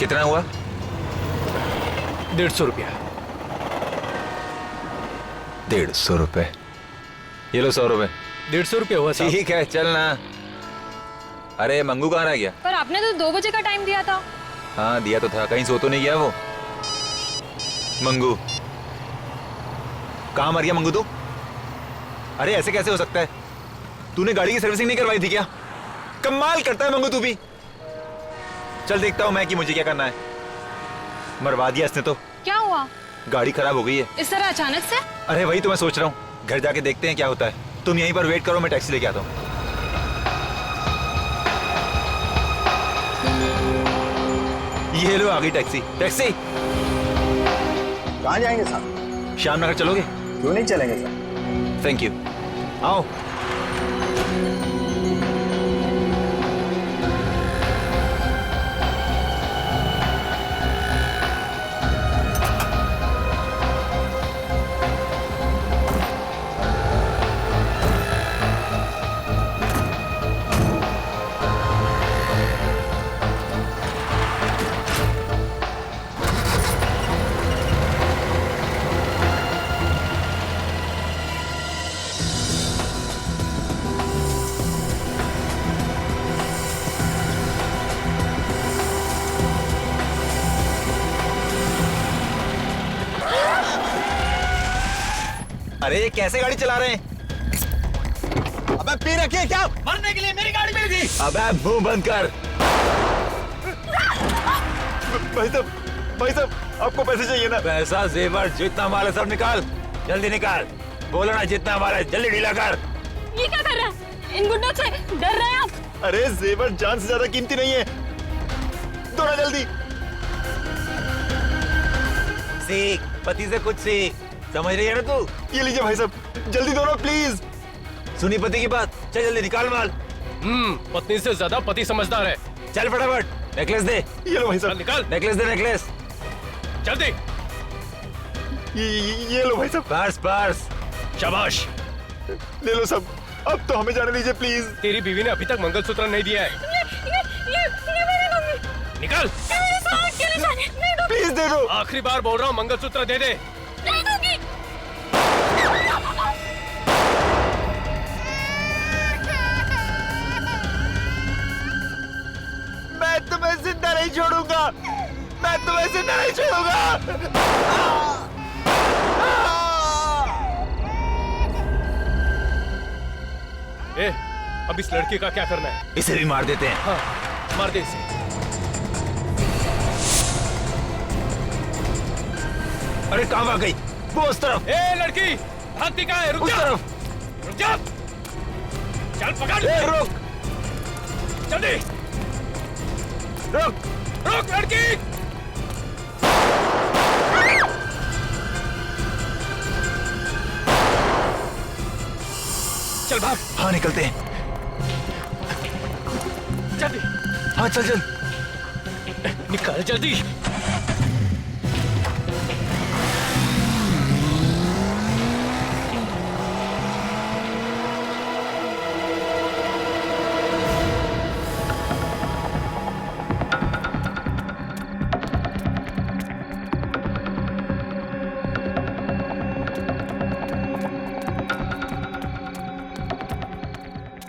कितना हुआ? 150 रुपया। 150 रुपए। ये लो 100 रुपए। 150 रुपये हुआ साहब। ठीक है चल ना। अरे मंगू कहाँ रह गया? पर आपने तो 2 बजे का टाइम दिया था। हाँ दिया तो था, कहीं सो तो नहीं गया वो? मंगू कहाँ मर गया मंगू तू? अरे ऐसे कैसे हो सकता है? तूने गाड़ी की सर्विसिंग नहीं करवाई थी क्या? कमाल करता है मंगू तू भी। चल देखता हूँ मैं कि मुझे क्या करना है। मरवा दिया इसने तो। क्या हुआ? गाड़ी खराब हो गई है। इस तरह अचानक से? अरे वही तो मैं सोच रहा हूँ, घर जाके देखते हैं क्या होता है। तुम यहीं पर वेट करो, मैं टैक्सी लेके आता हूँ। ये लो आ गई टैक्सी। टैक्सी कहाँ जाएंगे साहब? श्याम नगर चलोगे? क्यों नहीं चलेंगे सर? Thank you. आओ। अरे कैसे गाड़ी चला रहे हैं? अबे पी रखी है क्या? मरने के लिए मेरी गाड़ी मिली थी। अबे मुंह बंद कर। भाई साहब आपको पैसे चाहिए ना? पैसा जेवर जितना माल है सब निकाल, जल्दी निकाल। बोलो ना जितना माल है जल्दी ढीला कर। ये क्या कर रहा है? इन गुंडों से डर रहे हैं आप? अरे जेवर जान से ज्यादा कीमती नहीं है, दौड़ा जल्दी। सीख, पति से कुछ सीख, समझ रही है ना तू? ये लीजिए भाई साहब, जल्दी दौड़ो प्लीज। सुनी पति की बात, चल जल्दी निकाल माल। पत्नी से ज्यादा पति समझदार है। चल फटाफट। नेकलेस दे। ये लो भाई चल साहब, निकाल नेकलेस दे नेकलेस। जल्दी। ये लो भाई साहब। Purse purse. शाबाश। ले लो सब, अब तो हमें जाने दीजिए प्लीज। तेरी बीवी ने अभी तक मंगलसूत्र नहीं दिया है। ये मेरे दूंगी। निकाल। नहीं दूंगी। प्लीज दे दो। आखिरी बार बोल रहा हूँ, मंगलसूत्र दे दे। नहीं दूंगी। मैं तुम्हें जिंदा नहीं छोड़ूंगा, मैं तुम्हें जिंदा नहीं छोड़ूंगा। ए, अब इस लड़की का क्या करना है? इसे भी मार देते हैं। हाँ, मार दे इसे। अरे कहाँ भाग गई? वो उस तरफ। ए लड़की, भागती कहाँ है? रुक उस जा। तरफ। रुक जा। चल पकड़। ए, रुक जल्दी। रुक। रुक लड़की। चल भाग। हाँ निकलते हैं। जल्दी हाँ चल चल। निकाल जल्दी।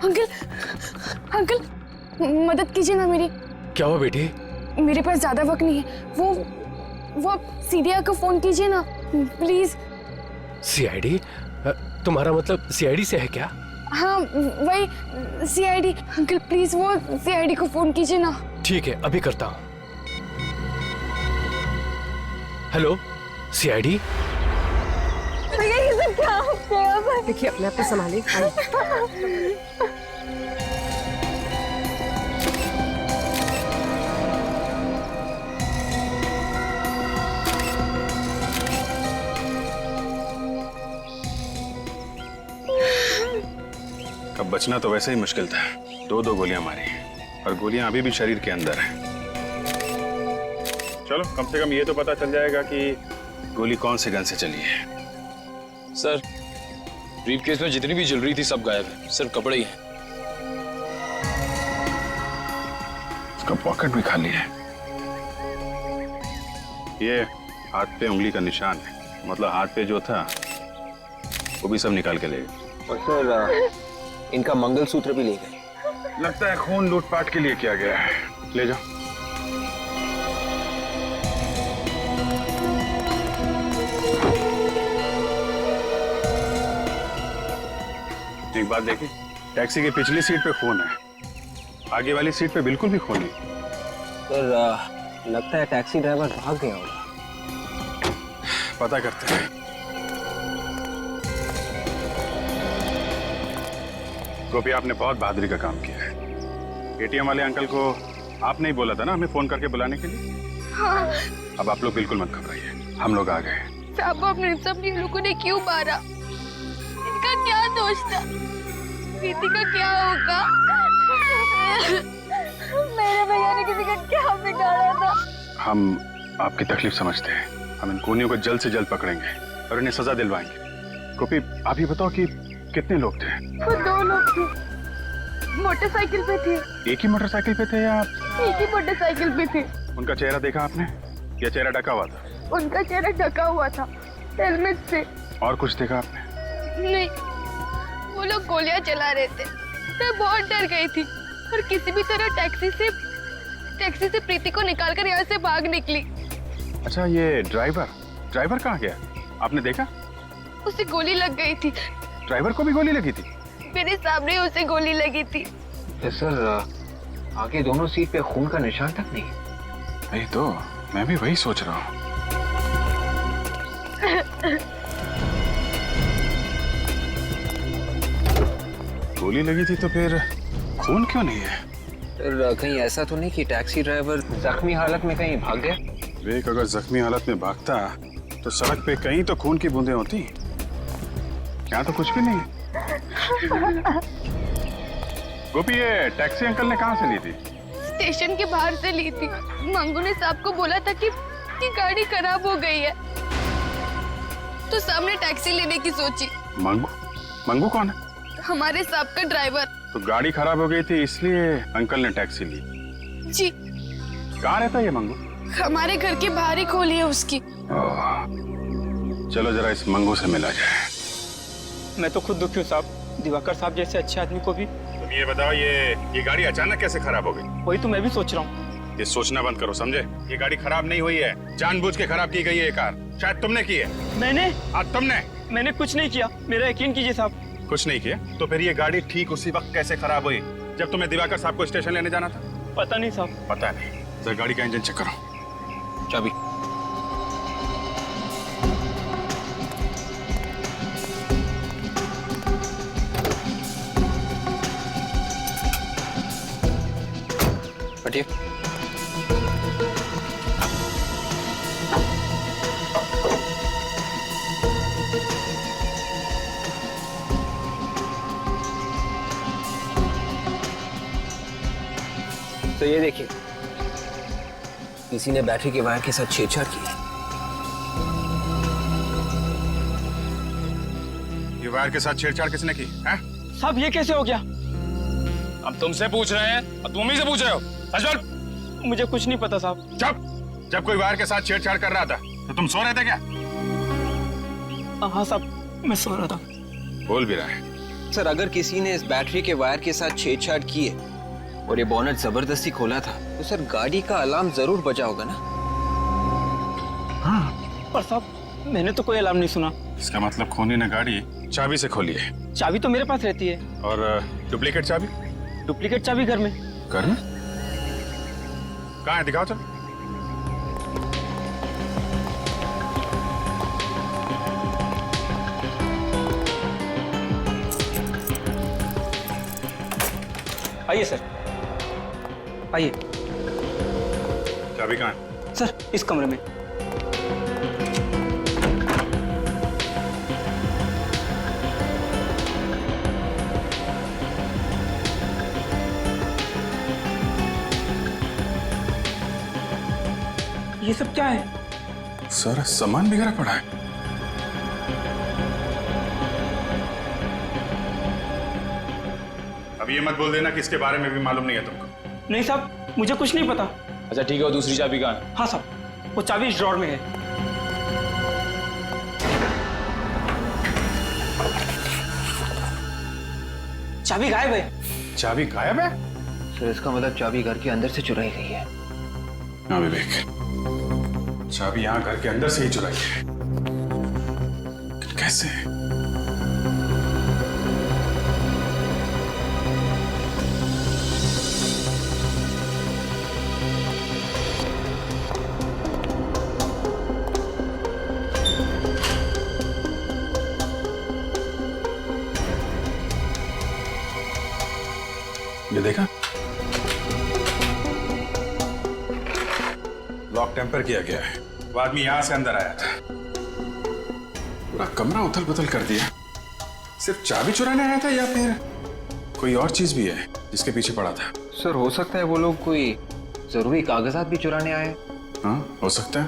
अंकल, अंकल, मदद कीजिए ना मेरी। क्या हुआ बेटी? मेरे पास ज्यादा वक्त नहीं है। वो आप सीडीआई को फोन कीजिए ना प्लीज। सीआईडी? तुम्हारा मतलब सीआईडी से है क्या? हाँ वही सीआईडी। अंकल प्लीज वो सीआईडी को फोन कीजिए ना। ठीक है, अभी करता हूँ। Hello CID. देखिए अपने आप को संभालिए। अब बचना तो वैसे ही मुश्किल था। दो गोलियां मारी और गोलियां अभी भी शरीर के अंदर है। चलो कम से कम ये तो पता चल जाएगा कि गोली कौन से गन से चली है। सर, ब्रीफकेस में जितनी भी ज्वेलरी थी सब गायब है, सिर्फ कपड़े ही हैं। उसका पॉकेट भी खाली है। ये हाथ पे उंगली का निशान है, मतलब हाथ पे जो था वो भी सब निकाल के ले गए। और सर इनका मंगलसूत्र भी ले गए। लगता है खून लूटपाट के लिए किया गया है। ले जाओ। एक बात देखिए, टैक्सी की पिछली सीट पे खून है, आगे वाली सीट पे बिल्कुल भी खून नहीं। सर लगता है टैक्सी ड्राइवर भाग गया होगा। पता करते हैं। गोपी, आपने बहुत बहादुरी का काम किया है। एटीएम वाले अंकल को आपने ही बोला था ना हमें फोन करके बुलाने के लिए। हाँ अब आप लोग बिल्कुल मत घबराइए, हम लोग आ गए। साहब, अपने सब लोगों ने क्यों मारा? इनका क्या दोष था? प्रीति का क्या होगा? मेरे भैया ने किसी का क्या बिगाड़ा था? हम आपकी तकलीफ समझते हैं, हम इन खूनियों को जल्द से जल्द पकड़ेंगे और इन्हें सजा दिलवाएंगे। गोपी, आप ये बताओ कि कितने लोग थे? वो 2 लोग थे, मोटरसाइकिल पे थे। एक ही मोटरसाइकिल पे थे या एक ही मोटरसाइकिल पे थे। उनका चेहरा देखा आपने या चेहरा ढका हुआ था? उनका चेहरा ढका हुआ था हेलमेट से। और कुछ देखा आपने? नहीं, वो लोग गोलियां चला रहे थे। मैं बहुत डर गई थी और किसी भी तरह टैक्सी से प्रीति को निकालकर यहाँ से भाग निकली। अच्छा, ये ड्राइवर कहाँ गया? आपने देखा? उसे गोली लग गई थी। ड्राइवर को भी गोली लगी थी? मेरे सामने उसे गोली लगी थी। सर आगे दोनों सीट पे खून का निशान तक नहीं। वही तो, मैं भी वही सोच रहा हूँ। गोली लगी थी तो फिर खून क्यों नहीं है? सर कहीं ऐसा तो नहीं कि टैक्सी ड्राइवर जख्मी हालत में कहीं भाग गया? विवेक, अगर जख्मी हालत में भागता तो सड़क पे कहीं तो खून की बूंदें होती। यहाँ तो कुछ भी नहीं। गोपी, ये टैक्सी अंकल ने कहाँ से ली थी? स्टेशन के बाहर से ली थी। मंगू ने साहब को बोला था कि गाड़ी खराब हो गई है, तो सामने टैक्सी लेने की सोची। मंगू कौन है? हमारे साहब का ड्राइवर। तो गाड़ी खराब हो गई थी इसलिए अंकल ने टैक्सी ली। जी। कहाँ रहता है ये मंगू? हमारे घर के बाहर ही खोली है उसकी। चलो जरा इस मंगू से मिला जाए। मैं तो खुद दुखी हूँ साहब, दिवाकर साहब जैसे अच्छे आदमी को भी। तुम ये बताओ, ये गाड़ी अचानक कैसे खराब हो गई? वही तो मैं भी सोच रहा हूँ। ये सोचना बंद करो, समझे? ये गाड़ी खराब नहीं हुई है, जानबूझ के खराब की गई है ये कार। शायद तुमने की है। मैंने कुछ नहीं किया, मेरा यकीन कीजिए साहब। कुछ नहीं किया तो फिर ये गाड़ी ठीक उसी वक्त कैसे खराब हुई जब तुम्हें दिवाकर साहब को स्टेशन लेने जाना था? पता नहीं साहब। पता नहीं। जरा गाड़ी का इंजन चेक करो। चाबी। हटिए। तो ये देखिए, किसी ने बैटरी के वायर के साथ छेड़छाड़ की है। ये वायर के साथ छेड़छाड़ किसने की है? साहब ये कैसे हो गया? हम तुमसे पूछ रहे हैं और तुम ही से पूछ रहे हो। सच बोल। मुझे कुछ नहीं पता साहब। जब कोई वायर के साथ छेड़छाड़ कर रहा था तो तुम सो रहे थे क्या? हाँ साहब, मैं सो रहा था। बोल भी रहा है। सर अगर किसी ने इस बैटरी के वायर के साथ छेड़छाड़ की है और ये बोनट जबरदस्ती खोला था तो सर गाड़ी का अलार्म जरूर बजा होगा ना? हाँ। पर साहब मैंने तो कोई अलार्म नहीं सुना। इसका मतलब खूनी ने गाड़ी चाबी से खोली है। चाबी तो मेरे पास रहती है। और डुप्लीकेट चाबी? डुप्लीकेट चाबी घर में। घर में? कहाँ है, दिखाओ चलो। आइए सर, आइए। चाबी कहाँ है? सर इस कमरे में। ये सब क्या है? सारा सामान बिगड़ा पड़ा है। अब ये मत बोल देना कि इसके बारे में भी मालूम नहीं है तुमको। नहीं साहब, मुझे कुछ नहीं पता। अच्छा ठीक है, वो दूसरी चाबी कहाँ है? हाँ साहब। वो चाबी इस ड्रॉर में है। चाबी गायब है। चाबी गायब है? सर इसका मतलब चाबी घर के अंदर से चुराई गई है। हाँ विवेक, चाबी यहाँ घर के अंदर से ही चुराई है। कैसे? ये देखा, लॉक टेम्पर किया गया है। वो आदमी यहां से अंदर आया था, पूरा कमरा उथल पुथल कर दिया। सिर्फ चाबी चुराने आया था या फिर कोई और चीज भी है जिसके पीछे पड़ा था? सर हो सकता है वो लोग कोई जरूरी कागजात भी चुराने आए। हाँ हो सकता है,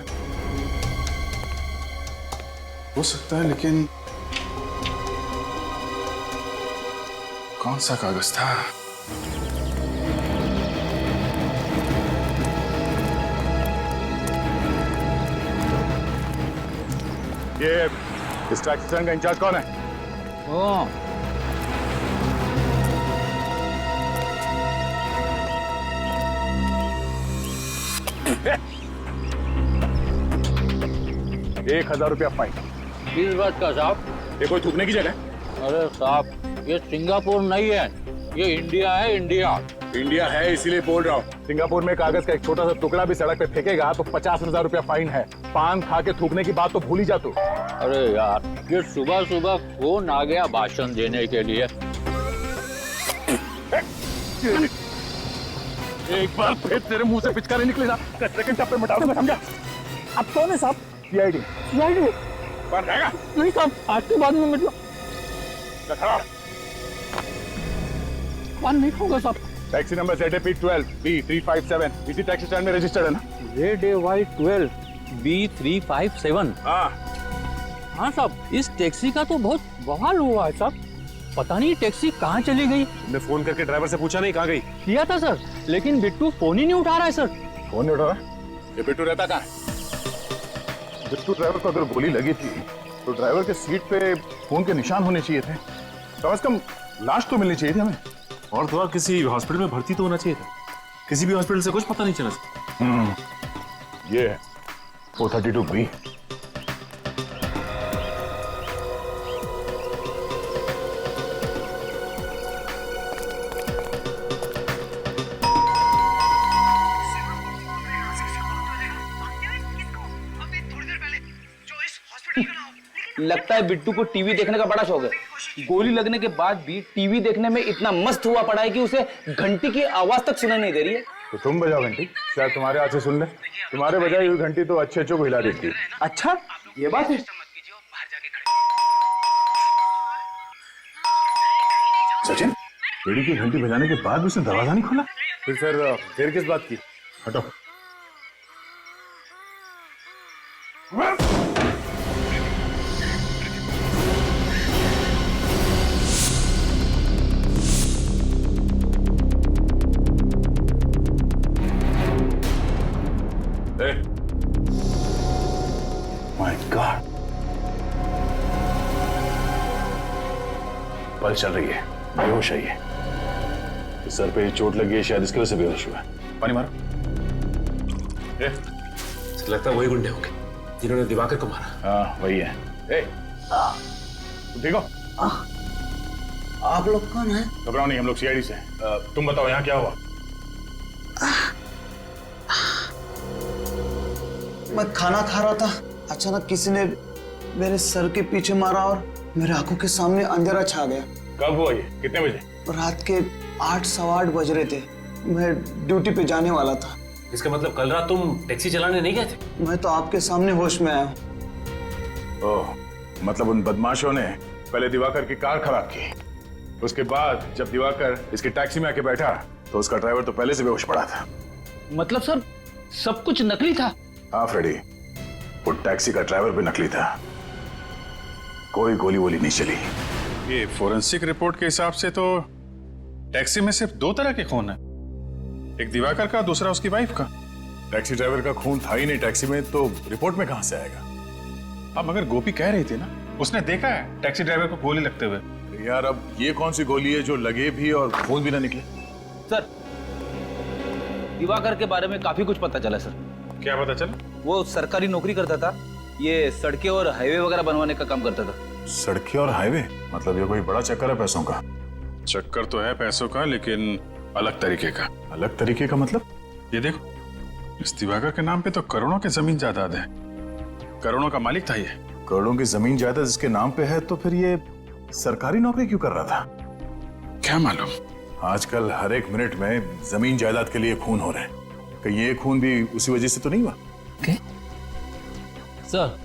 हो सकता है, लेकिन कौन सा कागज था? ये इस टैक्सी स्टैंड का इंचार्ज कौन है? ₹1000 फाइन। किस बात का साहब? ये कोई थूकने की जगह? अरे साहब ये सिंगापुर नहीं है, ये इंडिया है, इंडिया। इंडिया है इसीलिए बोल रहा हूँ। सिंगापुर में कागज का एक छोटा सा टुकड़ा भी सड़क पे फेंकेगा तो ₹50,000 फाइन है। पान खा के थूकने की बात तो भूल ही जा तू। अरे यार ये सुबह सुबह कौन आ गया भाषण देने के लिए? एक बार फिर तेरे मुंह से पिचकारी निकले ना, कचरे के टप्पे मिटा दूंगा, समझा? आप कौन है साहब? सीआईडी। सीआईडी? कौन रहेगा? नहीं साहब, आज के बाद में मतलब वन नहीं होगा साहब। टैक्सी नंबर ZAP12 B357 इसी टैक्सी स्टैंड में रजिस्टर्ड है ना? ZAY12 B357। हाँ हाँ साहब, इस टैक्सी का तो बहुत बवाल हुआ है साहब। पता नहीं टैक्सी कहाँ चली गई। तुमने फोन करके ड्राइवर से पूछा नहीं कहाँ गई? किया था सर, लेकिन बिट्टू फोन ही नहीं उठा रहा है सर। फोन नहीं उठा रहा? ये बिट्टू रहता कहाँ है? बिट्टू ड्राइवर को अगर गोली लगी थी तो ड्राइवर के सीट पे खून के निशान होने चाहिए थे। कम से कम लाश तो मिलनी चाहिए थी हमें। और थोड़ा किसी हॉस्पिटल में भर्ती तो होना चाहिए था। किसी भी हॉस्पिटल से कुछ पता नहीं चला। ये है 432B। लगता है बिट्टू को टीवी देखने का बड़ा शौक है। गोली लगने के बाद भी टीवी देखने में इतना मस्त हुआ पड़ा है कि उसे घंटी की आवाज तक सुनाई नहीं दे रही है। तो तुम बजाओ घंटी, शायद तुम्हारे हाथ से सुन ले। तुम्हारे बजाई हुई घंटी तो अच्छे को हिला देती है। अच्छा ये बात है। सचिन, बेड़ी की घंटी बजाने के बाद भी उसने दरवाजा नहीं खोला? फिर किस बात की? हटो। माय गॉड, पल चल रही है, बेहोश है ये। सर पे चोट लगी है, शायद इसकी वजह से बेहोश हुआ है। पानी मारो। लगता है वही गुंडे होंगे जिन्होंने दिवाकर को मारा। हाँ वही है। तुम ठीक हो? आप लोग कौन है? घबराओ नहीं, हम लोग सीआईडी से। तुम बताओ यहाँ क्या हुआ? मैं खाना खा रहा था, अचानक किसी ने मेरे सर के पीछे मारा और मेरे आंखों के सामने अंधेरा छा गया। कब हुआ ये? कितने बजे? रात के 8 सवा 8 बज रहे थे। मैं ड्यूटी पे जाने वाला था। इसका मतलब कल रात तुम टैक्सी चलाने नहीं गए थे? मैं तो आपके सामने होश में आया। ओह, मतलब उन बदमाशों ने पहले दिवाकर की कार खराब की, उसके बाद जब दिवाकर इसकी टैक्सी में आके बैठा तो उसका ड्राइवर तो पहले से बेहोश पड़ा था। मतलब सर सब कुछ नकली था? हाँ फ्रेडी, वो टैक्सी का ड्राइवर भी नकली था। कोई गोली वोली नहीं चली। ये फोरेंसिक रिपोर्ट के हिसाब से तो टैक्सी में सिर्फ 2 तरह के खून है, एक दिवाकर का, दूसरा उसकी वाइफ का। टैक्सी ड्राइवर का खून था ही नहीं टैक्सी में, तो रिपोर्ट में कहां से आएगा? अब मगर गोपी कह रही थी ना, उसने देखा है टैक्सी ड्राइवर को गोली लगते हुए। यार अब ये कौन सी गोली है जो लगे भी और खून भी ना निकले? सर, दिवाकर के बारे में काफी कुछ पता चला सर। क्या पता चला? वो सरकारी नौकरी करता था, ये सड़कें और हाईवे वगैरह बनवाने का काम करता था। सड़कें और हाईवे? मतलब ये कोई बड़ा चक्कर है पैसों का? चक्कर तो है पैसों का, लेकिन अलग तरीके का। अलग तरीके का मतलब? ये देखो, इस दिवाकर के नाम पे तो करोड़ों की जमीन जायदाद है, करोड़ों का मालिक था ये। करोड़ों की जमीन जायदाद इसके नाम पे है, तो फिर ये सरकारी नौकरी क्यों कर रहा था? क्या मालूम। आजकल हर एक मिनट में जमीन जायदाद के लिए खून हो रहे हैं, कहीं ये खून भी उसी वजह से तो नहीं हुआ? सर,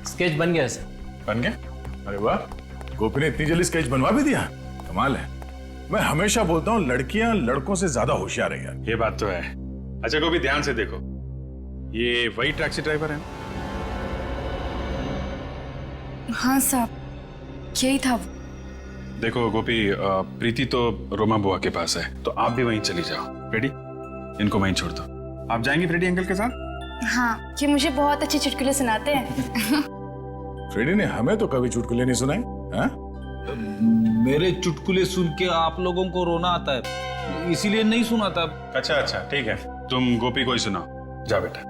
स्केच बन गया सर। बन गया? अरे वाह, गोपी ने इतनी जल्दी स्केच बनवा भी दिया, कमाल है। मैं हमेशा बोलता हूँ लड़कियां लड़कों से ज्यादा होशियार है यार। ये बात तो है। अच्छा गोपी, ध्यान से देखो, ये वही टैक्सी ड्राइवर है? हाँ साहब, यही था। देखो गोपी, प्रीति तो रोमा बुआ के पास है, तो आप भी वहीं चली जाओ। रेडी? इनको वहीं छोड़ दो। आप जाएंगी फ्रेडी अंकल के साथ? हाँ, ये मुझे बहुत अच्छे चुटकुले सुनाते हैं। फ्रेडी ने हमें तो कभी चुटकुले नहीं सुनाए। हाँ? मेरे चुटकुले सुन के आप लोगों को रोना आता है, इसीलिए नहीं सुनाता। अच्छा अच्छा, ठीक है, तुम गोपी को ही सुनाओ। जा बेटा।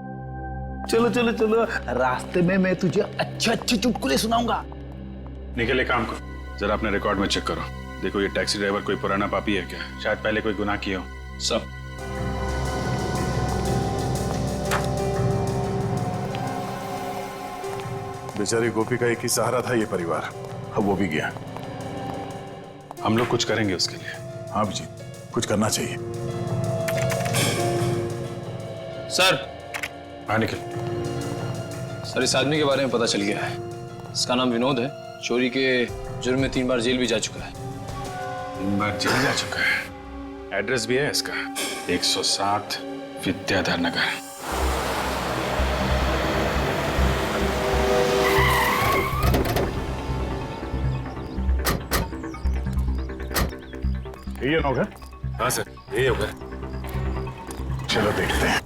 चलो चलो चलो, रास्ते में मैं तुझे अच्छे अच्छे चुटकुले सुनाऊंगा। निकले काम को, जरा अपने रिकॉर्ड में चेक करो। देखो ये टैक्सी ड्राइवर कोई पुराना पापी है क्या? शायद पहले कोई गुनाह किया हो। सब बेचारी गोपी का एक ही सहारा था ये परिवार, अब वो भी गया। हम लोग कुछ करेंगे उसके लिए। हाँ जी, कुछ करना चाहिए। सर। हाँ निकल। सर, इस आदमी के बारे में पता चल गया है। इसका नाम विनोद है, चोरी के जुर्म में 3 बार जेल भी जा चुका है। 3 बार जेल जा चुका है? एड्रेस भी है इसका, 107 विद्याधर नगर। ये नौकर? हाँ सर, ये होगा। चलो देखते हैं।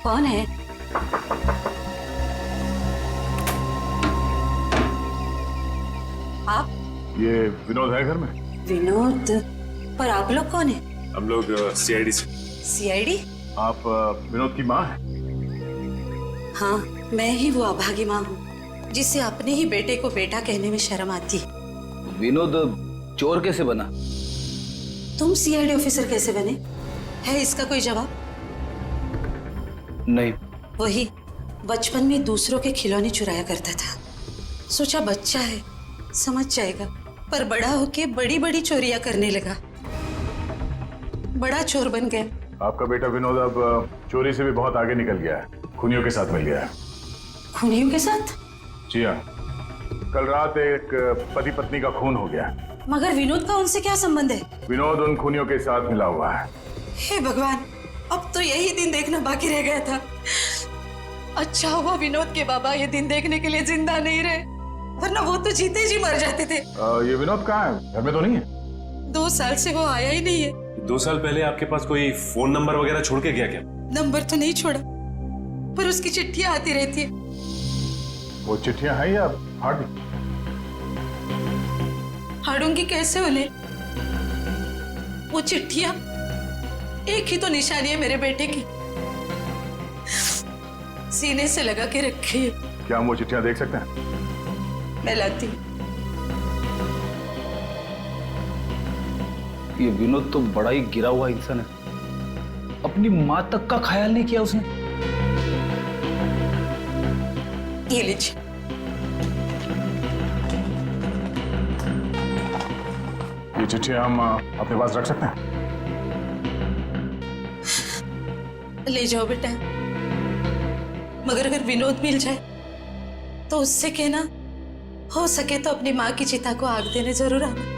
कौन है? आप? ये विनोद है घर में? विनोद? पर आप लोग कौन है? हम लोग सीआईडी से। सीआईडी? आप विनोद की माँ हैं? हाँ, मैं ही वो अभागी माँ हूँ जिसे अपने ही बेटे को बेटा कहने में शर्म आती है। विनोद चोर कैसे बना? तुम सीआईडी ऑफिसर कैसे बने? है इसका कोई जवाब? नहीं। वही बचपन में दूसरों के खिलौने चुराया करता था, सोचा बच्चा है समझ जाएगा, पर बड़ा होके बड़ी बड़ी चोरियां करने लगा, बड़ा चोर बन गया। आपका बेटा विनोद अब चोरी से भी बहुत आगे निकल गया है, खूनियों के साथ मिल गया है। खूनियों के साथ? जी हाँ, कल रात एक पति पत्नी का खून हो गया। मगर विनोद का उनसे क्या संबंध है? विनोद उन खूनियों के साथ मिला हुआ है। हे भगवान, अब तो यही दिन देखना बाकी रह गया था। अच्छा हुआ विनोद के बाबा ये दिन देखने के लिए जिंदा नहीं रहे, वरना वो तो जीते जी मर जाते थे। ये विनोद कहाँ है? घर में तो नहीं है? 2 साल से वो आया ही नहीं है। 2 साल पहले आपके पास कोई फोन नंबर वगैरह छोड़ के गया क्या? नंबर तो नहीं छोड़ा, पर उसकी चिट्ठियां आती रहती है। वो चिट्ठियां हैं या फाड़ दी? फाड़ूंगी कैसे उन्हें? वो चिट्ठियां एक ही तो निशानी है मेरे बेटे की, सीने से लगा के रखी है। क्या हम वो चिट्ठियां देख सकते हैं? मैं लाती हूँ। ये विनोद तो बड़ा ही गिरा हुआ इंसान है, अपनी माँ तक का ख्याल नहीं किया उसने। ये लीजिए। ये चिट्ठियां हम अपने पास रख सकते हैं? ले जाओ बेटा, मगर अगर विनोद मिल जाए तो उससे कहना हो सके तो अपनी माँ की चिता को आग देने जरूर आना।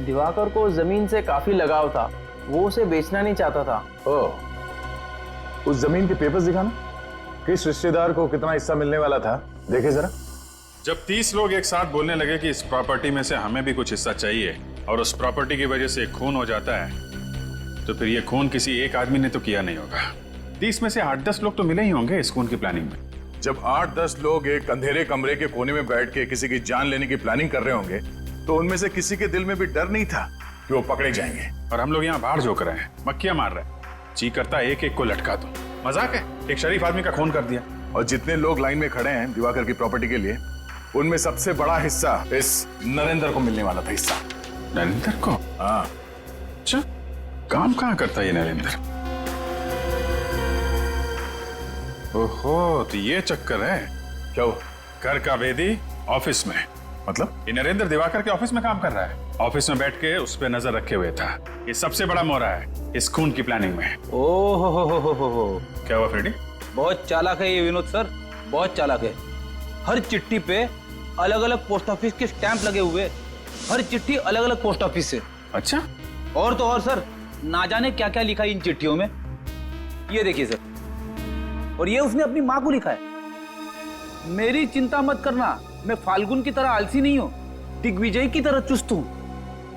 दिवाकर को जमीन से काफी लगाव था, वो उसे बेचना नहीं चाहता था। ओह, उस जमीन के पेपर्स दिखाना, किस रिश्तेदार को कितना हिस्सा मिलने वाला था, देखे जरा। जब 30 लोग एक साथ बोलने लगे कि इस प्रॉपर्टी में से हमें भी कुछ हिस्सा चाहिए और उस प्रॉपर्टी की वजह से खून हो जाता है, तो फिर ये खून किसी एक आदमी ने तो किया नहीं होगा। 30 में से 8-10 लोग तो मिले ही होंगे इस खून की प्लानिंग में। जब 8-10 लोग एक अंधेरे कमरे के कोने में बैठ के किसी की जान लेने की प्लानिंग कर रहे होंगे, तो उनमें से किसी के दिल में भी डर नहीं था कि वो पकड़े जाएंगे। और हम लोग यहाँ बाहर जोक रहे हैं, मक्खियां मार रहे हैं। जी करता एक एक को लटका दो। मजाक है, एक शरीफ आदमी का खून कर दिया। और जितने लोग लाइन में खड़े हैं दिवाकर की प्रॉपर्टी के लिए, उनमें सबसे बड़ा हिस्सा इस नरेंद्र को मिलने वाला था। हिस्सा नरेंद्र को? हाँ। अच्छा, काम कहाँ करता है ये नरेंद्र? ओहो, तो ये चक्कर है। क्या हुआ? घर का भेदी ऑफिस में, मतलब? ये नरेंद्र दिवाकर के ऑफिस में काम कर रहा है। ऑफिस में बैठ के उस पे नजर रखे हुए था। ये सबसे बड़ा मोहरा है इस खून की प्लानिंग में। ओह हो। क्या हुआ फ्रेडी? बहुत चालाक है ये विनोद सर, बहुत चालाक है। हर चिट्ठी पे अलग अलग पोस्ट ऑफिस के स्टैंप लगे हुए, हर चिट्ठी अलग अलग पोस्ट ऑफिस से। अच्छा, और तो और सर, ना जाने क्या क्या लिखा है इन चिट्ठियों में। ये देखिए सर, और ये उसने अपनी माँ को लिखा है। मेरी चिंता मत करना, मैं फाल्गुन की तरह आलसी नहीं हूँ, दिग्विजय की तरह चुस्त हूँ।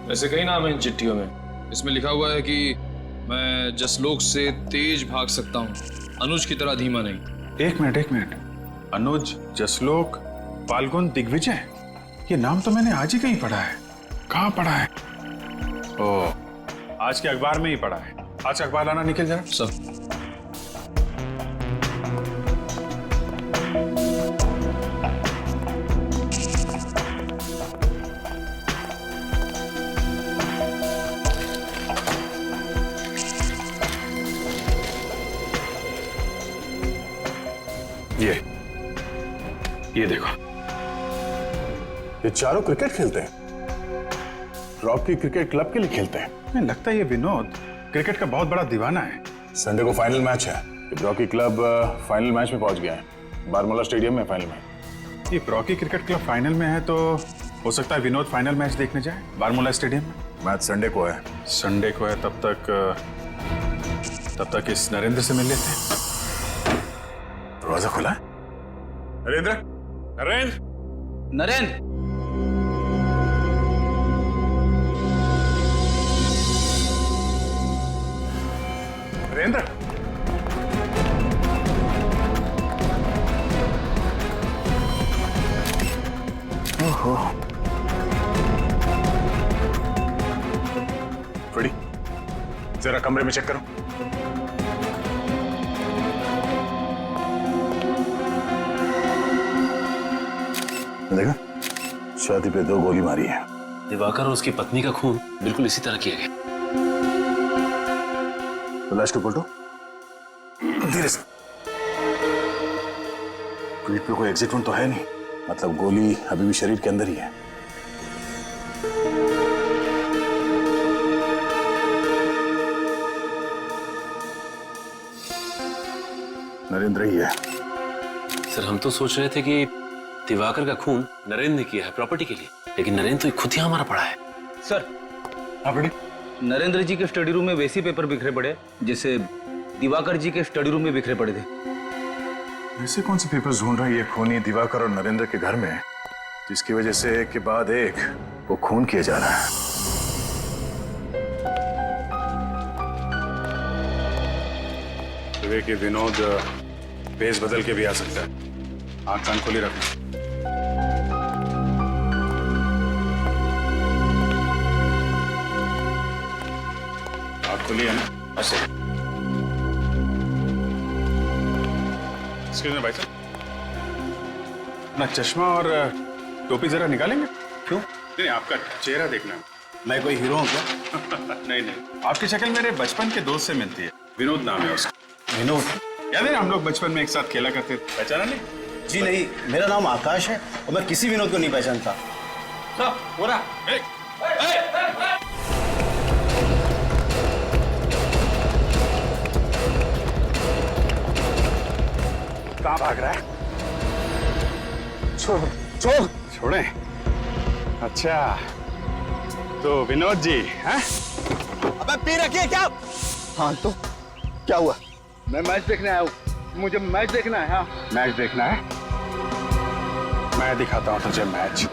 वैसे कई नाम है इन चिट्ठियों में। इसमें लिखा हुआ है कि मैं जसलोक से तेज भाग सकता हूँ, अनुज की तरह धीमा नहीं। एक मिनट। अनुज, जसलोक, फाल्गुन, दिग्विजय, ये नाम तो मैंने आज ही कहीं पढ़ा है। कहाँ पढ़ा है? ओ, आज के अखबार में ही पढ़ा है। आज का अखबार लाना निकल जरा। सब ये देखो, ये चारों क्रिकेट खेलते हैं, रॉकी क्रिकेट क्लब के लिए खेलते हैं। मुझे लगता है ये विनोद क्रिकेट का बहुत बड़ा दीवाना है। संडे को फाइनल मैच है, रॉकी क्लब फाइनल मैच में पहुंच गया है, बारमूला स्टेडियम में फाइनल मैच। ये रॉकी क्रिकेट क्लब फाइनल में है, तो हो सकता है विनोद फाइनल मैच देखने जाए बारमूला स्टेडियम में। मैच संडे को है। संडे को है, तब तक इस नरेंद्र से मिल लेते हैं। दरवाजा खुला है। नरेंद्र। ओहो, फ्रेडी, जरा कमरे में चेक करो। देखा, छाती पे 2 गोली मारी है। दिवाकर और उसकी पत्नी का खून बिल्कुल इसी तरह किया गया। तो लाश को पलटो धीरे से। पीठ पे कोई एग्जिट तो है नहीं, मतलब गोली अभी भी शरीर के अंदर ही है। नरेंद्र ही है। सर, हम तो सोच रहे थे कि दिवाकर का खून नरेंद्र ने किया है प्रॉपर्टी के लिए, लेकिन नरेंद्र तो खुद ही हमारा पड़ा है। सर, नरेंद्र जी के स्टडी रूम में वैसे पेपर बिखरे पड़े जैसे दिवाकर जी के स्टडी रूम में बिखरे पड़े थे। ऐसे कौन से पेपर्स ढूंढ रहा है ये खूनी दिवाकर और नरेंद्र के घर में, जिसकी वजह से एक के बाद एक वो खून किया जा रहा है? कि विनोद भेस बदल के भी आ सकता है। आंख कान खोली रखना। आंख खुली है ना? ऐसे। एक्सक्यूज मी भाई साहब, अपना चश्मा और टोपी जरा निकालेंगे? क्यों? नहीं, आपका चेहरा देखना है। मैं कोई हीरो हूँ क्या? नहीं, आपकी शक्ल मेरे बचपन के दोस्त से मिलती है। विनोद नाम है उसका। विनोद? याद है हम लोग बचपन में एक साथ खेला करते थे, पहचाना नहीं? जी नहीं, मेरा नाम आकाश है और मैं किसी विनोद को नहीं पहचानता। कहाँ भाग रहा है? छोड़। छोड़े? अच्छा, तो विनोद जी हैं? अबे पी रखिए क्या? हाँ तो क्या हुआ? मैं मैच देखने आया हूँ, मुझे मैच देखना है। हाँ मैच देखना है, मैं दिखाता हूँ तुझे मैच।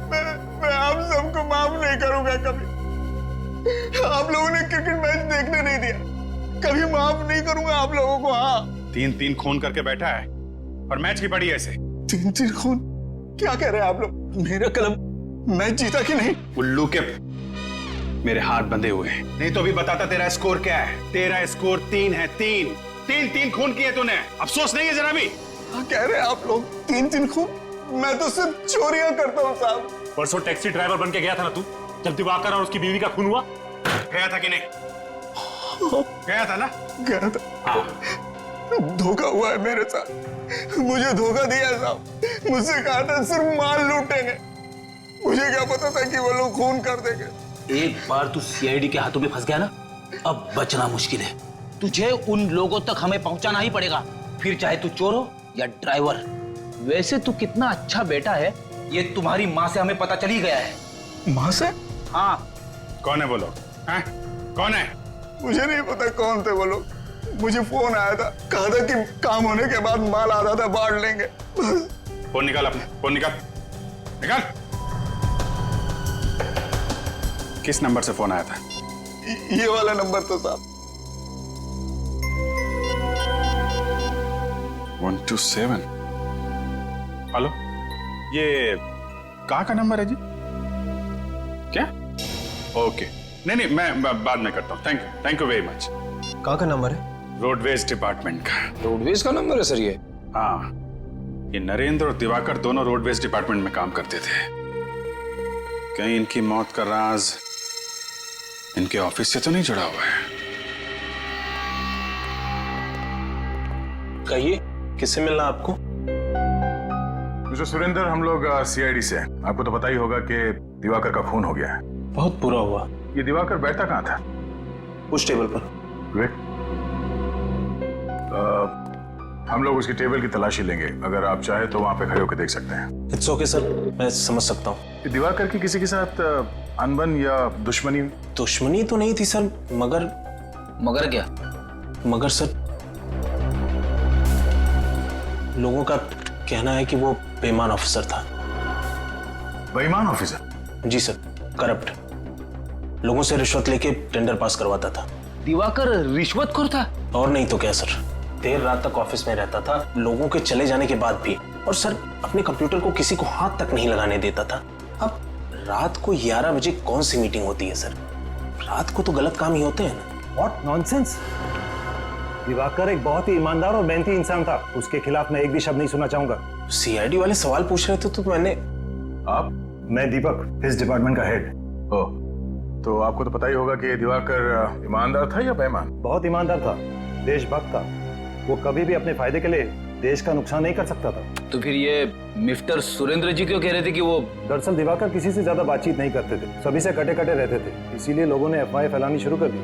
मैं आप सबको माफ नहीं करूंगा कभी। आप लोगों ने क्रिकेट मैच देखने नहीं दिया, कभी माफ नहीं करूंगा आप लोगों को। हाँ 3-3 खून करके बैठा है और मैच की पड़ी ऐसे। 3-3 खून? क्या कह रहे हैं आप लोग? मेरा कलम मैच जीता कि नहीं? उल्लू के मेरे हाथ बंधे हुए हैं, नहीं तो भी बताता तेरा स्कोर क्या है। तेरा स्कोर 3 है। 3 खून किए तूने, अफसोस नहीं है जरा भी? क्या कह रहे हैं आप लोग? 3-3 खून? मैं तो सिर्फ चोरियां करता हूँ साहब। परसों टैक्सी ड्राइवर बन के गया था ना तू, जब दिवाकर और उसकी बीवी का खून हुआ? गया था कि नहीं? गया था ना? गया था। हाँ। धोखा हुआ है मेरे साथ, मुझे धोखा दिया साहब। मुझसे कहा था सिर्फ माल लूटेंगे, मुझे क्या पता था कि वो लोग खून कर देंगे। एक बार तू सीआईडी के हाथों में फंस गया ना, अब बचना मुश्किल है। तुझे उन लोगों तक हमें पहुंचाना ही पड़ेगा, फिर चाहे तू चोर हो या ड्राइवर। वैसे तू कितना अच्छा बेटा है, ये तुम्हारी माँ से हमें पता चल ही गया है। माँ से? हाँ। कौन है वो लोग? कौन है? मुझे नहीं पता कौन थे वो लोग। मुझे फोन आया था, कहा था कि काम होने के बाद माल आधा था बांट लेंगे। फोन निकाल अपने, फोन निकाल। किस नंबर से फोन आया था? ये वाला नंबर तो साहब। 127। हेलो, ये कहाँ का नंबर है जी? क्या? ओके, नहीं मैं बाद में करता हूँ। Thank you very much. कहाँ का नंबर है? रोडवेज डिपार्टमेंट का। रोडवेज का नंबर है सर ये? हाँ, ये नरेंद्र और दिवाकर दोनों रोडवेज डिपार्टमेंट में काम करते थे। कहीं इनकी मौत का राज इनके ऑफिस से तो नहीं जुड़ा हुआ है? कहिए, किससे मिलना आपको? मिस्टर सुरेंद्र, हम लोग सीआईडी से हैं। आपको तो पता ही होगा कि दिवाकर का खून हो गया है। बहुत बुरा हुआ। ये दिवाकर बैठता कहाँ था? उस टेबल पर। विवेक, हम लोग उसकी टेबल की तलाशी लेंगे। अगर आप चाहे तो वहां पे खड़े होकर देख सकते हैं। इट्स ओके सर, मैं समझ सकता हूँ। दिवाकर की किसी के साथ अनबन या दुश्मनी? दुश्मनी तो नहीं थी सर, मगर क्या? मगर सर, लोगों का कहना है कि वो बेईमान ऑफिसर था। बेईमान ऑफिसर? जी सर, करप्ट, लोगों से रिश्वत लेके टेंडर पास करवाता था। दिवाकर रिश्वतखोर था? और नहीं तो क्या सर, देर रात तक ऑफिस में रहता था, लोगों के चले जाने के बाद भी। और सर, अपने कंप्यूटर को किसी को हाथ तक नहीं लगाने देता था। अब रात को 11 बजे कौन सी मीटिंग होती है सर? रात को तो गलत काम ही होते हैं ना। What nonsense! दिवाकर एक बहुत ही ईमानदार और मेहनती इंसान था, उसके खिलाफ मैं एक भी शब्द नहीं सुनना चाहूंगा। सीआईडी वाले सवाल पूछ रहे थे तो मैंने। आप? मैं दीपक, इस डिपार्टमेंट का हेड। ओह, तो आपको तो पता ही होगा कि दिवाकर ईमानदार था या बेईमान? बहुत ईमानदार था, देशभक्त था। वो कभी भी अपने फायदे के लिए देश का नुकसान नहीं कर सकता था। तो फिर ये मिस्टर सुरेंद्र जी क्यों कह रहे थे कि वो? दरअसल दिवाकर किसी से ज्यादा बातचीत नहीं करते थे, सभी से कटे कटे रहते थे, इसीलिए लोगों ने अफवाहें फैलानी शुरू कर दी।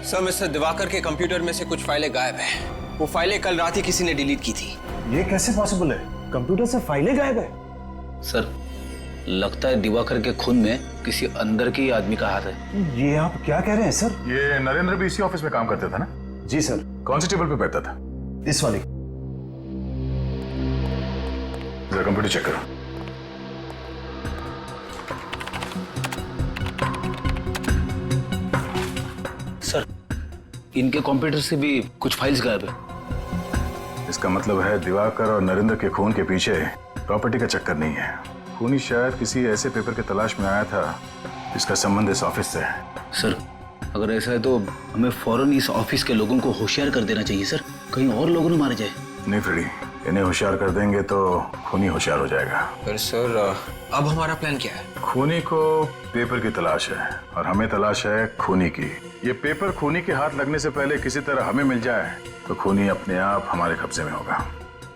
सर, मिस्टर दिवाकर के कंप्यूटर में से कुछ फाइलें गायब हैं। वो फाइलें कल रात ही किसी ने डिलीट की थी। ये कैसे पॉसिबल है? कंप्यूटर से फाइलें गायब है? सर, लगता है दिवाकर के खून में किसी अंदर के आदमी का हाथ है। ये आप क्या कह रहे हैं सर? ये नरेंद्र भी इसी ऑफिस में काम करता था ना? जी सर। कौन सी टेबल पे बैठता था? इस वाली। जरा कंप्यूटर चेक करो। सर, इनके कंप्यूटर से भी कुछ फाइल्स गायब है। इसका मतलब है दिवाकर और नरेंद्र के खून के पीछे प्रॉपर्टी का चक्कर नहीं है। खूनी शायद किसी ऐसे पेपर के तलाश में आया था जिसका संबंध इस ऑफिस से है। सर, अगर ऐसा है तो हमें फौरन इस ऑफिस के लोगों को होशियार कर देना चाहिए सर, कहीं और लोग न मारे जाए। नहीं फ्रेडी, इन्हें होशियार कर देंगे तो खूनी होशियार हो जाएगा। पर सर, अब हमारा प्लान क्या है? खूनी को पेपर की तलाश है और हमें तलाश है खूनी की। ये पेपर खूनी के हाथ लगने से पहले किसी तरह हमें मिल जाए तो खूनी अपने आप हमारे कब्जे में होगा।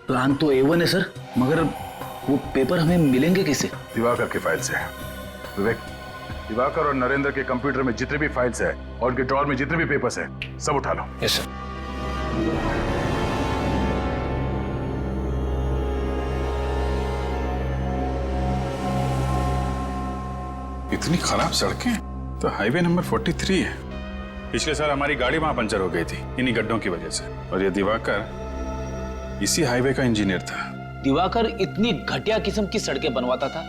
प्लान तो A1 है सर, मगर वो पेपर हमें मिलेंगे कैसे? दिवाकर की फाइल से। विवेक, दिवाकर और नरेंद्र के कंप्यूटर में जितने भी फाइल्स है और उनके ड्रॉर में जितने भी पेपर्स है, सब उठा लो। Yes sir. इतनी खराब सड़कें तो हाईवे नंबर 43 है। पिछले साल हमारी गाड़ी वहां पंचर हो गई थी इन्हीं गड्ढों की वजह से। और ये दिवाकर इसी हाईवे का इंजीनियर था। दिवाकर इतनी घटिया किस्म की सड़कें बनवाता था,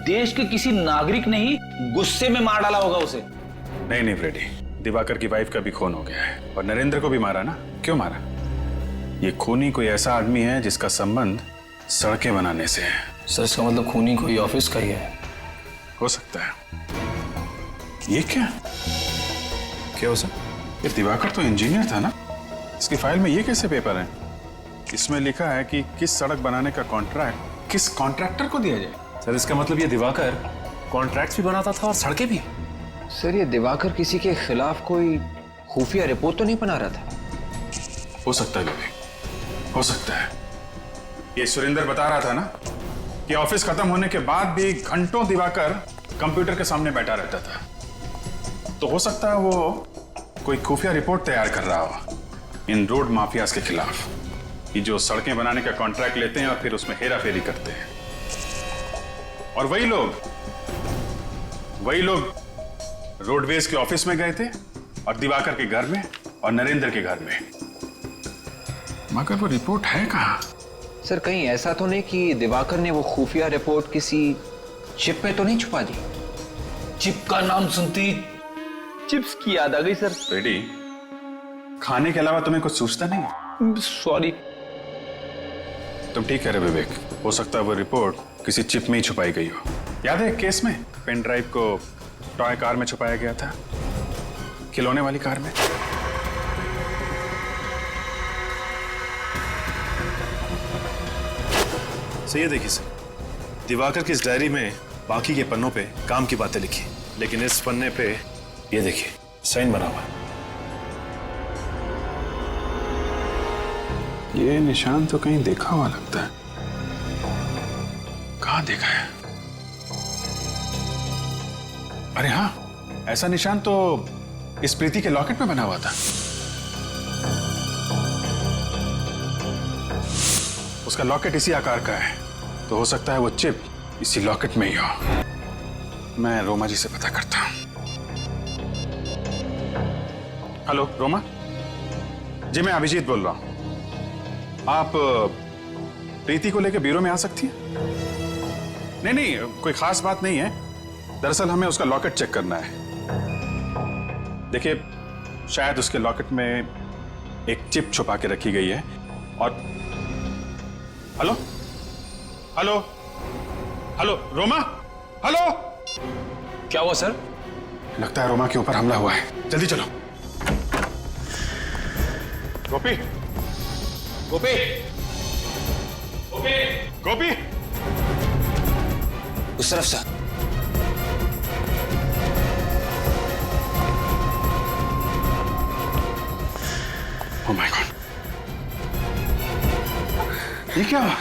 देश के किसी नागरिक ने ही गुस्से में मार डाला होगा उसे। नहीं फ्रेडी, दिवाकर की वाइफ का भी खून हो गया है और नरेंद्र को भी मारा ना। क्यों मारा? ये खूनी कोई ऐसा आदमी है जिसका संबंध सड़कें बनाने से है। सर इसका मतलब खूनी कोई ऑफिस का ही है। हो सकता है। ये क्या हो सर? ये दिवाकर तो इंजीनियर था ना। इसकी फाइल में ये कैसे पेपर है? इसमें लिखा है कि किस सड़क बनाने का कॉन्ट्रैक्ट किस कॉन्ट्रैक्टर को दिया जाए। सर इसका मतलब ये दिवाकर कॉन्ट्रैक्ट्स भी बनाता था और सड़कें भी। सर ये दिवाकर किसी के खिलाफ कोई खुफिया रिपोर्ट तो नहीं बना रहा था? हो सकता है विवेक, हो सकता है। ये सुरेंद्र बता रहा था ना कि ऑफिस खत्म होने के बाद भी घंटों दिवाकर कंप्यूटर के सामने बैठा रहता था। तो हो सकता है वो कोई खुफिया रिपोर्ट तैयार कर रहा हो इन रोड माफियाज के खिलाफ, कि जो सड़कें बनाने का कॉन्ट्रैक्ट लेते हैं और फिर उसमें हेरा फेरी करते हैं। और वही लोग रोडवेज के ऑफिस में गए थे और दिवाकर के घर में और नरेंद्र के घर में। मगर वो रिपोर्ट है कहां? सर कहीं ऐसा तो नहीं कि दिवाकर ने वो खुफिया रिपोर्ट किसी चिप में तो नहीं छुपा दी? चिप का नाम सुनते ही चिप्स की याद आ गई सर। रेडी, खाने के अलावा तुम्हें कुछ सूझता नहीं? सॉरी। तुम ठीक कह रहे विवेक, हो सकता है वो रिपोर्ट किसी चिप में ही छुपाई गई हो। याद है केस में पेन ड्राइव को टॉय कार में छुपाया गया था, खिलौने वाली कार में। सो ये देखिए सर, दिवाकर की इस डायरी में बाकी के पन्नों पे काम की बातें लिखी, लेकिन इस पन्ने पे ये देखिए साइन बना हुआ है। ये निशान तो कहीं देखा हुआ लगता है। कहाँ देखा है? अरे हाँ, ऐसा निशान तो इस प्रीति के लॉकेट में बना हुआ था। उसका लॉकेट इसी आकार का है, तो हो सकता है वो चिप इसी लॉकेट में ही हो। मैं रोमा जी से पता करता हूं। हेलो रोमा जी, मैं अभिजीत बोल रहा हूं। आप प्रीति को लेकर ब्यूरो में आ सकती हैं? नहीं, कोई खास बात नहीं है। दरअसल हमें उसका लॉकेट चेक करना है। देखिए, शायद उसके लॉकेट में एक चिप छुपा के रखी गई है। और hello hello hello Roma, hello. क्या हुआ सर? लगता है रोमा के ऊपर हमला हुआ है। जल्दी चलो। गोपी गोपी गोपी गोपी, उस तरफ से। ओह माय गॉड, ये क्या हुआ?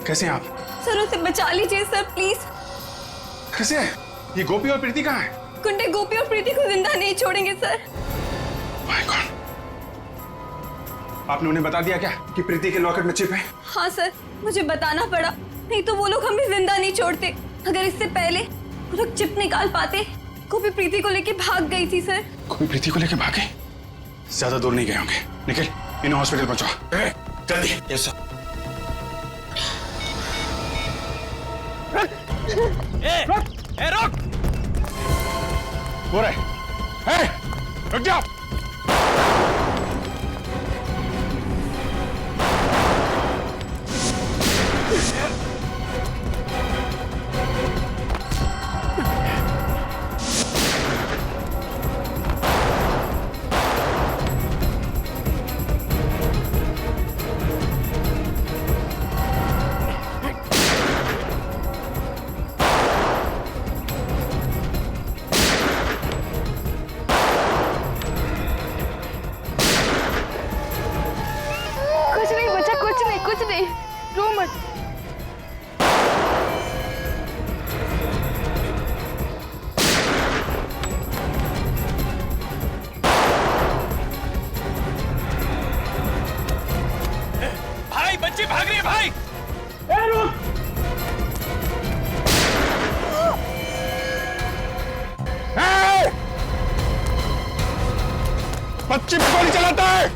कैसे हैं आप? सर उसे बचा लीजिए सर प्लीज। कैसे है? ये गोपी और प्रीति कहाँ है? गुंडे गोपी और प्रीति को जिंदा नहीं छोड़ेंगे सर। माय गॉड, आपने उन्हें बता दिया क्या कि प्रीति के लॉकेट में चिप है? हाँ सर, मुझे बताना पड़ा, नहीं तो वो लोग हमें जिंदा नहीं छोड़ते। अगर इससे पहले वो लोग चिप निकाल पाते, गोपी प्रीति को लेके भाग गई थी सर। गोपी प्रीति को लेके भागे? ज्यादा दूर नहीं गए होंगे। निखिल, इन्हें हॉस्पिटल पहुंचाओ जल्दी। Yes sir. रुक! हो रहा है, रुक जाओ। कुछ नहीं, रो मत। भाई बच्ची भाग रही है भाई। बच्ची पे गोली चलाता है।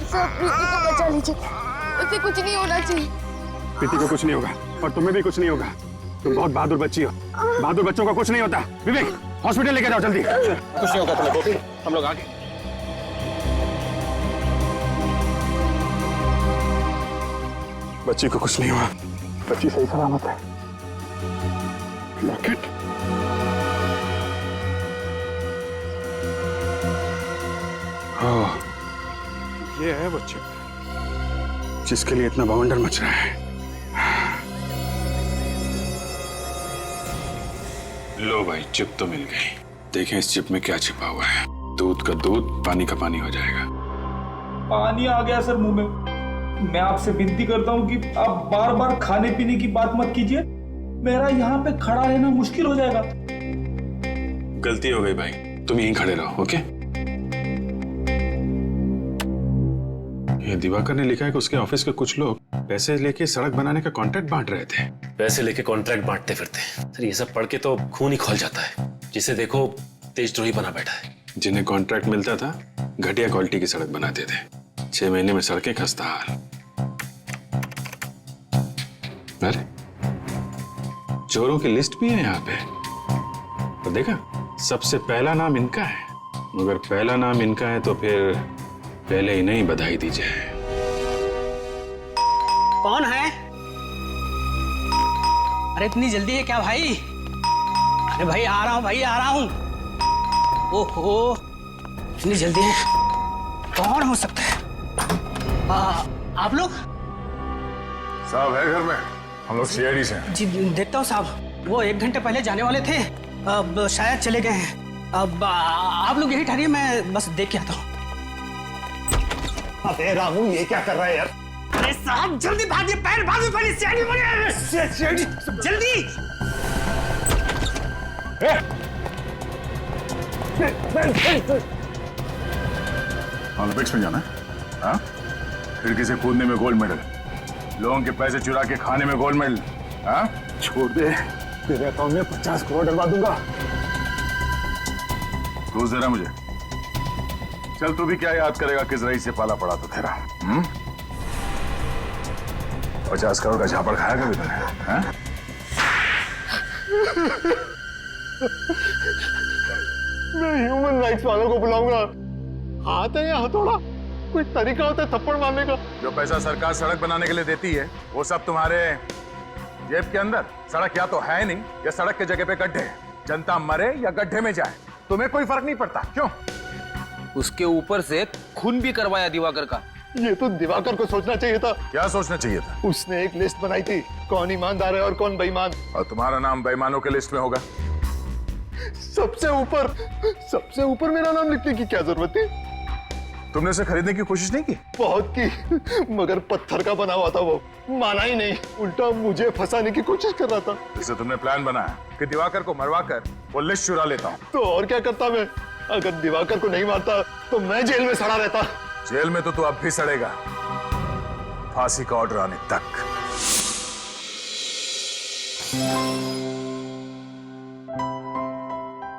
सर प्रीति को बचा लीजिए, उसे कुछ नहीं होना चाहिए। प्रीति को कुछ नहीं होगा और तुम्हें भी कुछ नहीं होगा। तुम बहुत बहादुर बच्ची हो। बहादुर बच्चों को कुछ नहीं होता। विवेक हॉस्पिटल लेके जाओ जल्दी। कुछ नहीं होगा तुम्हें गोपी, हम लोग आगे। बच्ची को कुछ नहीं हुआ, बच्ची सही सलामत है। लॉकेट ये है बच्चे जिसके लिए इतना बवंडर मच रहा है। लो भाई, चिप तो मिल गई। देखें इस चिप में क्या छिपा हुआ है। दूध का दूध, पानी का पानी हो जाएगा। पानी आ गया सर मुंह में। मैं आपसे विनती करता हूँ कि आप बार बार खाने पीने की बात मत कीजिए। मेरा यहाँ पे खड़ा रहना मुश्किल हो जाएगा। गलती हो गई भाई, तुम यहीं खड़े रहो। ओके? ये दिवाकर ने लिखा है कि उसके ऑफिस के कुछ लोग पैसे लेके सड़क बनाने का कॉन्ट्रैक्ट बांट रहे थे। पैसे लेके कॉन्ट्रैक्ट बांटते फिरते सर, ये सब पढ़ के तो खून ही खोल जाता है। जिसे देखो तेजद्रोही बना बैठा है। जिन्हें कॉन्ट्रैक्ट मिलता था घटिया क्वालिटी की सड़क बनाते थे। 6 महीने में सड़कें खस्ता हाल। अरे चोरों की लिस्ट भी है यहाँ पे। तो देखा, सबसे पहला नाम इनका है। मगर पहला नाम इनका है तो फिर पहले ही नहीं बधाई दीजिए। कौन है? अरे इतनी जल्दी है क्या भाई? अरे भाई आ रहा हूँ, भाई आ रहा हूँ। ओहो इतनी जल्दी है, कौन हो सकता है? आप लोग? साहब है घर में, हम लोग सीआईडी से हैं। जी देखता हूँ साहब, वो 1 घंटे पहले जाने वाले थे, अब शायद चले गए हैं। अब आप लोग यही ठहरिए, मैं बस देख के आता हूँ। अबे रामू, ये क्या कर रहा है यार? अरे साहब जल्दी भागिए, पैर भागिए, पहले सीआईडी बने जल्दी। ओलंपिक्स में जाना है? हाँ? खिड़की से कूदने में गोल्ड मेडल, लोगों के पैसे चुरा के खाने में गोल्ड मेडल। हाँ? छोड़ दे, तेरे अकाउंट में 50 करोड़ डलवा दूंगा। रोज दे रहा मुझे। चल तू भी क्या याद करेगा किस रईस से पाला पड़ा तो तेरा। 50 करोड़ का झापड़ खाया कभी तूने? हाँ? मैं ह्यूमन राइट्स वालों को बुलाऊंगा। हाथ है या हथौड़ा? कोई तरीका होता है थप्पड़ मारने का? जो पैसा सरकार सड़क बनाने के लिए देती है वो सब तुम्हारे जेब के अंदर। सड़क या तो है नहीं या सड़क के जगह पे गड्ढे। जनता मरे या गड्ढे में जाए, तुम्हें कोई फर्क नहीं पड़ता। क्यों? उसके ऊपर से खून भी करवाया दिवाकर का। ये तो दिवाकर को सोचना चाहिए था। क्या सोचना चाहिए था? उसने एक लिस्ट बनाई थी, कौन ईमानदार है और कौन बेईमान। और तुम्हारा नाम बेईमानों के लिस्ट में होगा। सबसे ऊपर मेरा नाम लिखने की क्या जरूरत थी? तुमने उसे खरीदने की कोशिश नहीं की? बहुत की, मगर पत्थर का बना हुआ था वो, माना ही नहीं, उल्टा मुझे फंसाने की कोशिश कर रहा था। जिससे तुमने प्लान बनाया कि दिवाकर को मरवा कर वो लिस्ट चुरा लेता हूँ। तो और क्या करता मैं? अगर दिवाकर को नहीं मारता तो मैं जेल में सड़ा रहता। जेल में तो तू अब भी सड़ेगा, फांसी का ऑर्डर आने तक।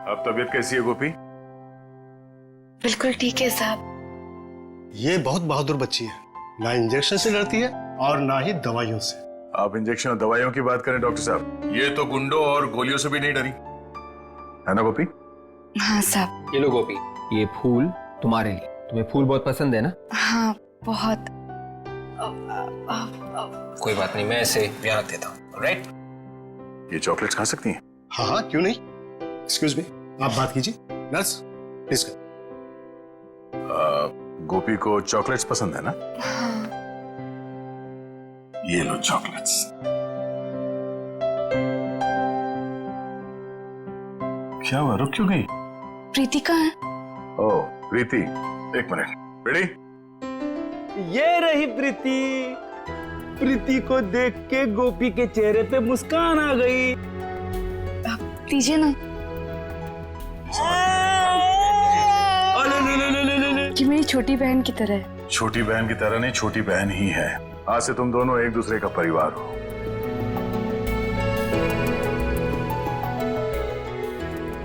अब तबीयत कैसी है गोपी? बिल्कुल ठीक है साहब। ये बहुत बहादुर बच्ची है, ना इंजेक्शन से डरती है और ना ही दवाइयों से। आप इंजेक्शन और दवाइयों की बात करें डॉक्टर साहब, ये तो गुंडों और गोलियों से भी नहीं डरी, है ना गोपी? हाँ साहब। ये लो गोपी, ये फूल तुम्हारे लिए। तुम्हें फूल बहुत पसंद है ना? हाँ बहुत। कोई बात नहीं, मैं इसे यहाँ रख देता हूँ। राइट? ये चॉकलेट्स खा सकती हैं? हाँ क्यों नहीं। एक्सक्यूज मी, आप बात कीजिए। Nurse please. गोपी को चॉकलेट्स पसंद है ना? हाँ। ये लो चॉकलेट्स। क्या हुआ, रुक क्यों गई? प्रीति कहाँ है? ओह प्रीति, एक मिनट। रेडी? ये रही प्रीति। प्रीति को देख के गोपी के चेहरे पे मुस्कान आ गई। दीजिए ना। अरे ये मेरी छोटी बहन की तरह है। छोटी बहन की तरह नहीं, छोटी बहन ही है। आज से तुम दोनों एक दूसरे का परिवार हो।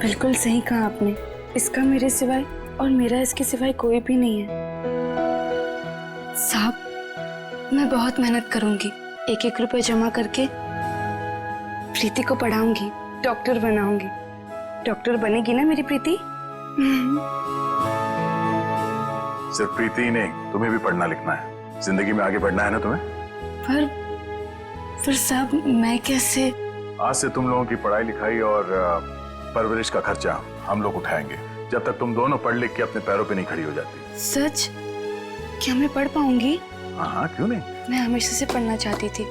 बिल्कुल सही कहा आपने। इसका मेरे सिवाय और मेरा इसके सिवाय कोई भी नहीं है। साहब, मैं बहुत मेहनत करूंगी। एक एक रुपए जमा करके प्रीति को पढ़ाऊंगी, डॉक्टर बनाऊंगी। डॉक्टर बनेगी ना मेरी प्रीति? सिर्फ प्रीति ही नहीं, तुम्हें भी पढ़ना लिखना है, जिंदगी में आगे बढ़ना है ना तुम्हें। पर साहब, मैं कैसे? आज से तुम लोगों की पढ़ाई लिखाई और परवरिश का खर्चा हम लोग उठाएंगे, जब तक तुम दोनों पढ़ लिख के अपने पैरों पे नहीं खड़ी हो जाती। सच? क्या मैं पढ़ पाऊंगी? हाँ, क्यों नहीं। मैं हमेशा से पढ़ना चाहती थी।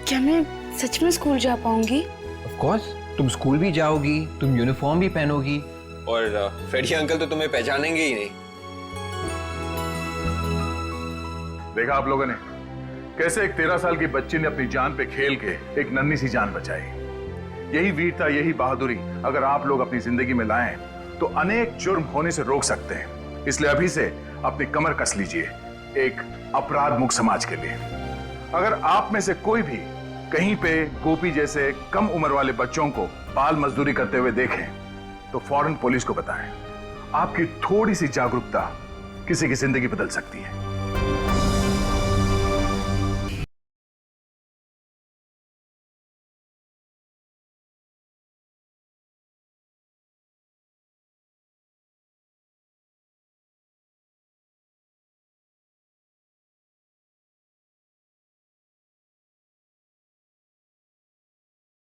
क्या मैं सच में स्कूल जा पाऊंगी? ऑफ कोर्स, तुम स्कूल भी जाओगी, तुम यूनिफॉर्म भी पहनोगी और फ्रेडी अंकल तो तुम्हें पहचानेंगे ही नहीं। देखा आप लोगों ने कैसे एक 13 साल की बच्ची ने अपनी जान पे खेल के एक नन्ही सी जान बचाई। यही वीरता, यही बहादुरी अगर आप लोग अपनी जिंदगी में लाएं तो अनेक जुर्म होने से रोक सकते हैं। इसलिए अभी से अपनी कमर कस लीजिए एक अपराध मुक्त समाज के लिए। अगर आप में से कोई भी कहीं पे गोपी जैसे कम उम्र वाले बच्चों को बाल मजदूरी करते हुए देखें तो फौरन पुलिस को बताएं। आपकी थोड़ी सी जागरूकता किसी की जिंदगी बदल सकती है।